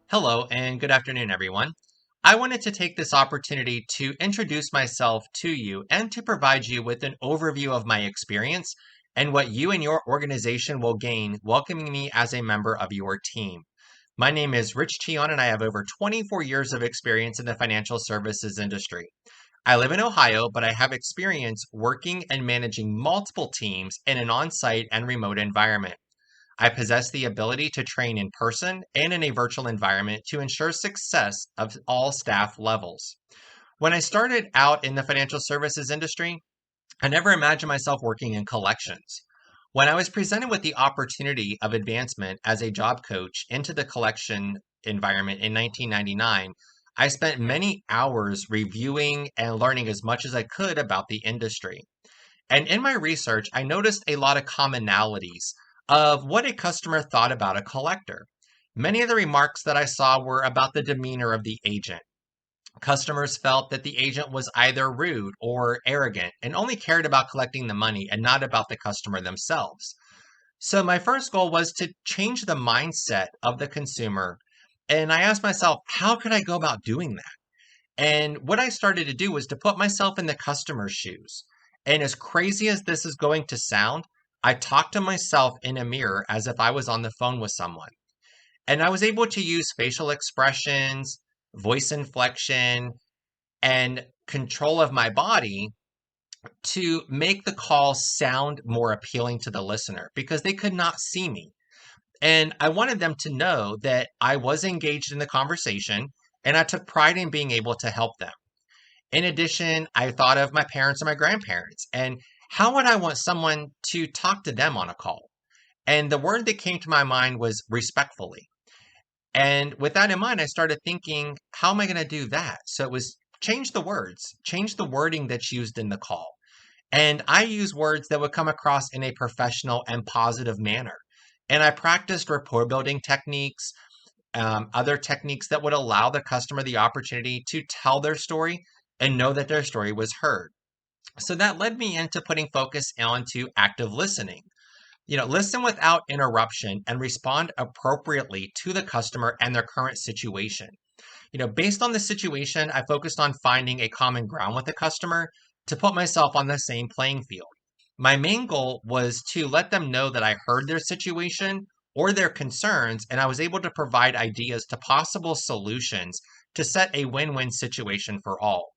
Hello and good afternoon, everyone. I wanted to take this opportunity to introduce myself to you and to provide you with an overview of my experience and what you and your organization will gain welcoming me as a member of your team. My name is Rich Chion, and I have over 24 years of experience in the financial services industry. I live in Ohio, but I have experience working and managing multiple teams in an on site and remote environment. I possess the ability to train in person and in a virtual environment to ensure success of all staff levels. When I started out in the financial services industry, I never imagined myself working in collections. When I was presented with the opportunity of advancement as a job coach into the collection environment in 1999, I spent many hours reviewing and learning as much as I could about the industry. And in my research, I noticed a lot of commonalities of what a customer thought about a collector. Many of the remarks that I saw were about the demeanor of the agent. Customers felt that the agent was either rude or arrogant and only cared about collecting the money and not about the customer themselves. So, my first goal was to change the mindset of the consumer. And I asked myself, how could I go about doing that? And what I started to do was to put myself in the customer's shoes. And as crazy as this is going to sound, I talked to myself in a mirror as if I was on the phone with someone. And I was able to use facial expressions, voice inflection, and control of my body to make the call sound more appealing to the listener because they could not see me. And I wanted them to know that I was engaged in the conversation and I took pride in being able to help them. In addition, I thought of my parents and my grandparents and how would I want someone to talk to them on a call? And the word that came to my mind was respectfully. And with that in mind, I started thinking, how am I going to do that? So it was change the words, change the wording that's used in the call. And I use words that would come across in a professional and positive manner. And I practiced rapport building techniques, other techniques that would allow the customer the opportunity to tell their story and know that their story was heard. So that led me into putting focus onto active listening. Listen without interruption and respond appropriately to the customer and their current situation. Based on the situation, I focused on finding a common ground with the customer to put myself on the same playing field. My main goal was to let them know that I heard their situation or their concerns, and I was able to provide ideas to possible solutions to set a win win situation for all.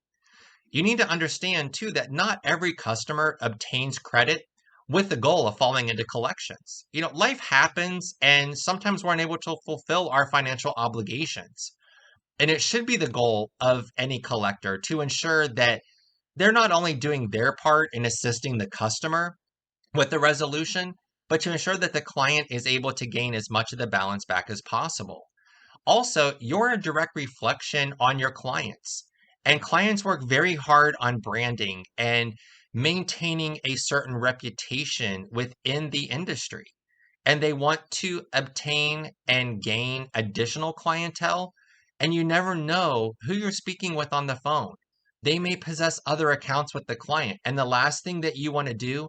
You need to understand too that not every customer obtains credit with the goal of falling into collections. Life happens, and sometimes we're unable to fulfill our financial obligations. And it should be the goal of any collector to ensure that they're not only doing their part in assisting the customer with the resolution, but to ensure that the client is able to gain as much of the balance back as possible. Also, you're a direct reflection on your clients. And clients work very hard on branding and maintaining a certain reputation within the industry. And they want to obtain and gain additional clientele. And you never know who you're speaking with on the phone. They may possess other accounts with the client. And the last thing that you want to do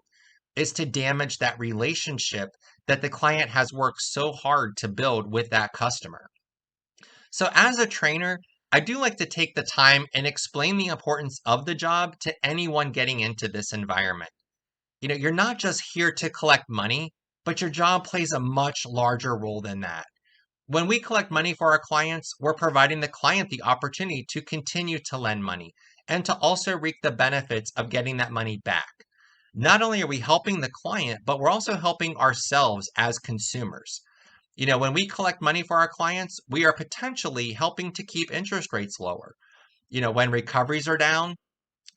is to damage that relationship that the client has worked so hard to build with that customer. So, as a trainer, I do like to take the time and explain the importance of the job to anyone getting into this environment. You're not just here to collect money, but your job plays a much larger role than that. When we collect money for our clients, we're providing the client the opportunity to continue to lend money and to also reap the benefits of getting that money back. Not only are we helping the client, but we're also helping ourselves as consumers. When we collect money for our clients, we are potentially helping to keep interest rates lower. When recoveries are down,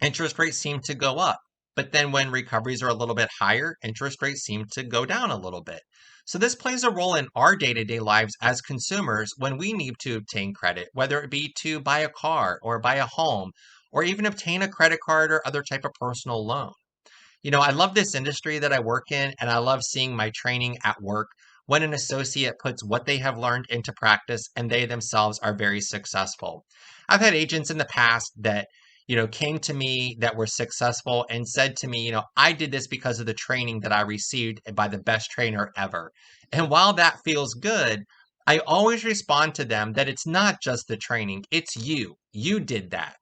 interest rates seem to go up. But then when recoveries are a little bit higher, interest rates seem to go down a little bit. So this plays a role in our day-to-day lives as consumers when we need to obtain credit, whether it be to buy a car or buy a home, or even obtain a credit card or other type of personal loan. I love this industry that I work in, and I love seeing my training at work when an associate puts what they have learned into practice and they themselves are very successful. I've had agents in the past that, came to me that were successful and said to me, I did this because of the training that I received by the best trainer ever. And while that feels good, I always respond to them that it's not just the training, it's you. You did that.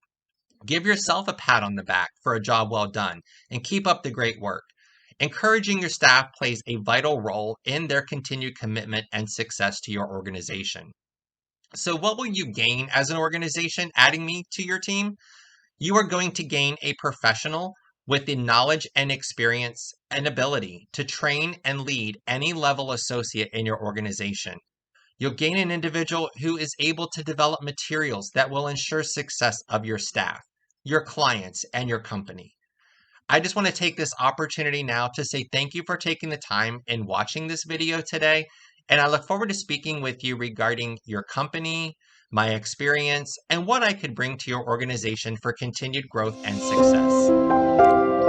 Give yourself a pat on the back for a job well done and keep up the great work. Encouraging your staff plays a vital role in their continued commitment and success to your organization. So, what will you gain as an organization adding me to your team? You are going to gain a professional with the knowledge and experience and ability to train and lead any level associate in your organization. You'll gain an individual who is able to develop materials that will ensure success of your staff, your clients, and your company. I just want to take this opportunity now to say thank you for taking the time and watching this video today. And I look forward to speaking with you regarding your company, my experience, and what I could bring to your organization for continued growth and success.